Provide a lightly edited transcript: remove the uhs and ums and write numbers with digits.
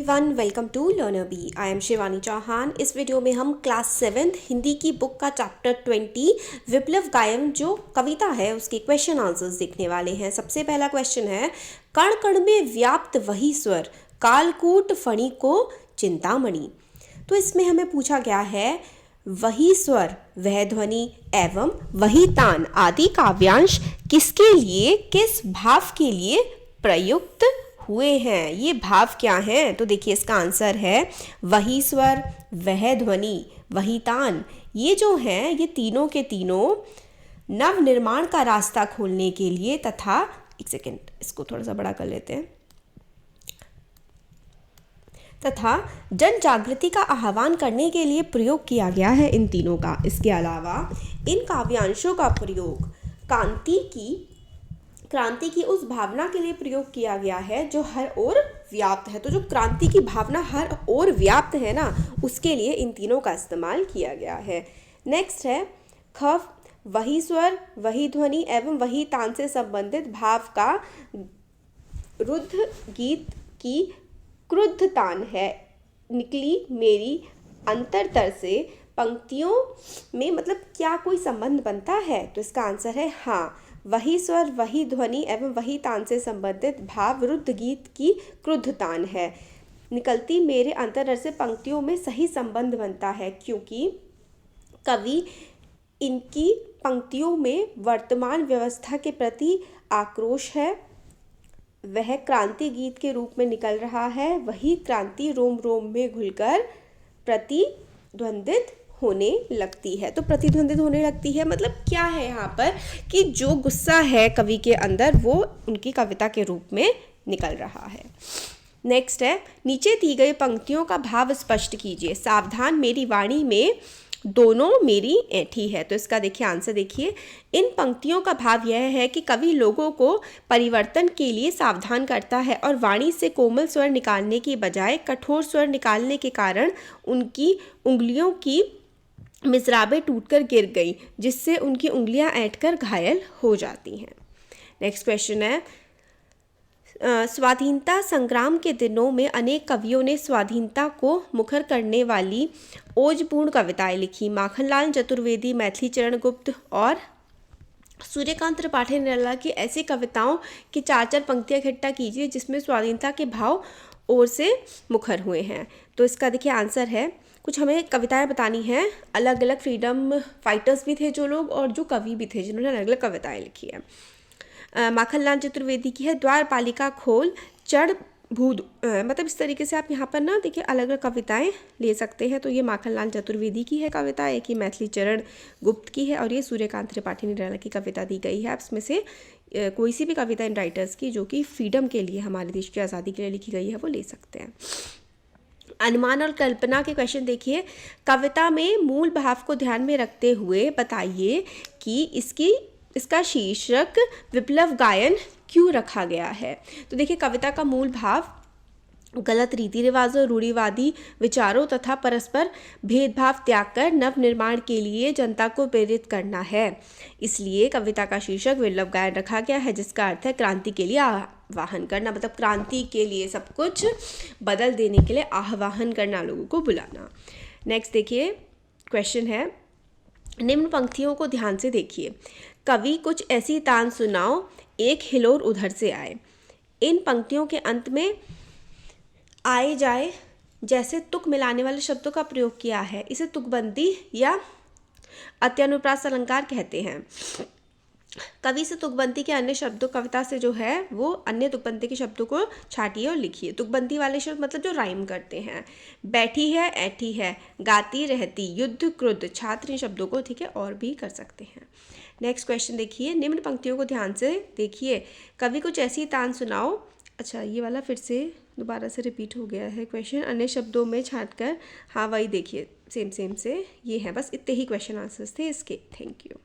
Everyone, welcome to learner bee. I am Shivani Chauhan. इस video में हम क्लास 7 हिंदी की बुक का चैप्टर 20 विप्लव गायन जो कविता है उसके क्वेश्चन आंसर्स देखने वाले हैं। सबसे पहला क्वेश्चन है, कण कण में व्याप्त वही स्वर, कालकूट फणी को चिंतामणि। तो इसमें हमें पूछा गया है वही स्वर, वह ध्वनि एवं वही तान आदि काव्यांश किसके लिए, किस भाव के लिए प्रयुक्त हुए हैं। ये भाव क्या हैं? तो देखिए इसका आंसर है वही स्वर, वह ध्वनि, वही तान। ये जो हैं ये तीनों के तीनों नव निर्माण का रास्ता खोलने के लिए तथा एक सेकेंड इसको थोड़ा सा बड़ा कर लेते हैं, तथा जन जागृति का आह्वान करने के लिए प्रयोग किया गया है इन तीनों का। इसके अलावा इन काव्यांशों का प्रयोग क्रांति की उस भावना के लिए प्रयोग किया गया है जो हर ओर व्याप्त है। तो जो क्रांति की भावना हर ओर व्याप्त है ना, उसके लिए इन तीनों का इस्तेमाल किया गया है। नेक्स्ट है खव, वही स्वर, वही ध्वनि एवं वही तान से संबंधित भाव का रुद्ध गीत की क्रुद्ध तान है, निकली मेरी अंतरतर से। पंक्तियों में मतलब क्या कोई संबंध बनता है? तो इसका आंसर है हाँ, वही स्वर, वही ध्वनि एवं वही तान से संबंधित भाव रुद्ध गीत की क्रुद्ध तान है, निकलती मेरे अंतरतर से पंक्तियों में सही संबंध बनता है, क्योंकि कवि इनकी पंक्तियों में वर्तमान व्यवस्था के प्रति आक्रोश है, वह क्रांति गीत के रूप में निकल रहा है, वही क्रांति रोम रोम में घुलकर प्रतिध्वनित होने लगती है। तो प्रतिध्वनित होने लगती है मतलब क्या है यहाँ पर कि जो गुस्सा है कवि के अंदर वो उनकी कविता के रूप में निकल रहा है। नेक्स्ट है, नीचे दी गई पंक्तियों का भाव स्पष्ट कीजिए। सावधान मेरी वाणी में दोनों मेरी ऐठी है। तो इसका देखिए आंसर देखिए, इन पंक्तियों का भाव यह है कि कवि लोगों को परिवर्तन के लिए सावधान करता है और वाणी से कोमल स्वर निकालने की बजाय कठोर स्वर निकालने के कारण उनकी उंगलियों की मिसराबें टूटकर गिर गई, जिससे उनकी उंगलियां ऐंठकर घायल हो जाती हैं। नेक्स्ट क्वेश्चन है, स्वाधीनता संग्राम के दिनों में अनेक कवियों ने स्वाधीनता को मुखर करने वाली ओजपूर्ण कविताएं लिखी। माखनलाल चतुर्वेदी, मैथिली चरण गुप्त और सूर्यकांत त्रिपाठी निराला की ऐसी कविताओं की 4-4 पंक्तियां इकट्ठा कीजिए जिसमें स्वाधीनता के भाव ओर से मुखर हुए हैं। तो इसका देखिए आंसर है, कुछ हमें कविताएं बतानी हैं। अलग अलग फ्रीडम फाइटर्स भी थे जो लोग, और जो कवि भी थे जिन्होंने अलग अलग कविताएं लिखी है। माखनलाल चतुर्वेदी की है द्वारपालिका खोल चढ़ भूद, मतलब इस तरीके से आप यहाँ पर ना देखिए अलग अलग कविताएं ले सकते हैं। तो ये माखनलाल चतुर्वेदी की है कविता, एक ही मैथिली चरण गुप्त की है और ये सूर्यकांत त्रिपाठी निराला की कविता दी गई है। आप इसमें से कोई सी भी कविता इन राइटर्स की जो कि फ्रीडम के लिए, हमारे देश की आज़ादी के लिए लिखी गई है, वो ले सकते हैं। अनुमान और कल्पना के क्वेश्चन देखिए, कविता में मूल भाव को ध्यान में रखते हुए बताइए कि इसका शीर्षक विप्लव गायन क्यों रखा गया है। तो देखिए कविता का मूल भाव गलत रीति रिवाजों, रूढ़िवादी विचारों तथा परस्पर भेदभाव त्याग कर नव निर्माण के लिए जनता को प्रेरित करना है। इसलिए कविता का शीर्षक विप्लव गायन रखा गया है, जिसका अर्थ है क्रांति के लिए आह्वान करना, मतलब क्रांति के लिए सब कुछ बदल देने के लिए आह्वान करना, लोगों को बुलाना। नेक्स्ट देखिए क्वेश्चन है, निम्न पंक्तियों को ध्यान से देखिए। कवि कुछ ऐसी तान सुनाओ, एक हिलोर उधर से आए। इन पंक्तियों के अंत में आए जाए जैसे तुक मिलाने वाले शब्दों का प्रयोग किया है। इसे तुकबंदी या अत्यनुप्रास अलंकार कहते हैं। कवि से तुकबंदी के अन्य शब्दों कविता से जो है वो अन्य तुकबंदी के शब्दों को छाटिए और लिखिए। तुकबंदी वाले शब्द मतलब जो राइम करते हैं। बैठी है, ऐठी है, गाती रहती, युद्ध, क्रुद्ध, छात्र, इन शब्दों को ठीक है और भी कर सकते हैं। नेक्स्ट क्वेश्चन देखिए, निम्न पंक्तियों को ध्यान से देखिए। कवि कुछ ऐसी तान सुनाओ, अच्छा ये वाला फिर से दोबारा से रिपीट हो गया है क्वेश्चन, अन्य शब्दों में छाट कर। हाँ वही देखिए सेम से ये है, बस इतने ही क्वेश्चन आंसर्स थे इसके। Thank you.